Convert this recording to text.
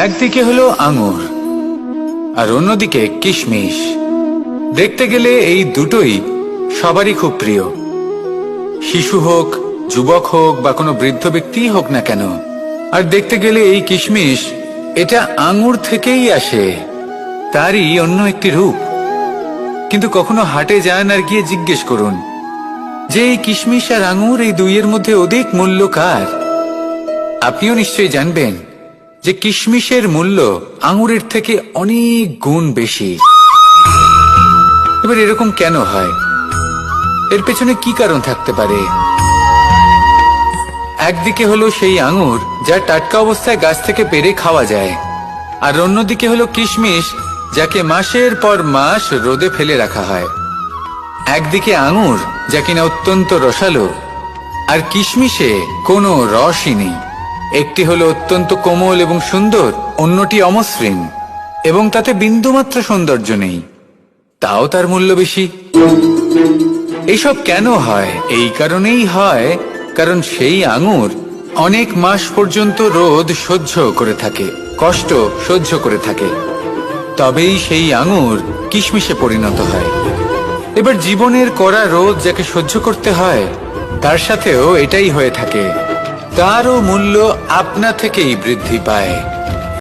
একদিকে হলো আঙুর আর অন্যদিকে কিশমিশ। দেখতে গেলে এই দুটোই সবারই খুব প্রিয়, শিশু হোক, যুবক হোক বা কোনো বৃদ্ধ ব্যক্তি হোক না কেন। আর দেখতে গেলে এই কিশমিশ এটা আঙুর থেকেই আসে, তারই অন্য একটি রূপ। কিন্তু কখনো হাটে যান আর গিয়ে জিজ্ঞেস করুন যে এই কিশমিশ আর আঙুর এই দুইয়ের মধ্যে অধিক মূল্য কার। আপনিও নিশ্চয়ই জানবেন যে কিশমিশের মূল্য আঙুরের থেকে অনেক গুণ বেশি। এবার এরকম কেন হয়? এর পেছনে কি কারণ থাকতে পারে? একদিকে হলো সেই আঙুর যা টাটকা অবস্থায় গাছ থেকে পেড়ে খাওয়া যায়, আর অন্যদিকে হলো কিশমিশ যাকে মাসের পর মাস রোদে ফেলে রাখা হয়। একদিকে আঙুর যা কিনা অত্যন্ত রসালো, আর কিশমিশে কোনো রসই নেই। একটি হলো অত্যন্ত কোমল এবং সুন্দর, অন্যটি অমসৃণ এবং তাতে বিন্দুমাত্র সৌন্দর্য নেই, তাও তার মূল্য বেশি। এইসব কেন হয়? এই কারণেই হয় কারণ সেই আঙুর অনেক মাস পর্যন্ত রোদ সহ্য করে থাকে, কষ্ট সহ্য করে থাকে, তবেই সেই আঙুর কিশমিশে পরিণত হয়। এবার জীবনের কড়া রোদ যাকে সহ্য করতে হয়, তার সাথেও এটাই হয়ে থাকে, তারও মূল্য আপনা থেকেই বৃদ্ধি পায়।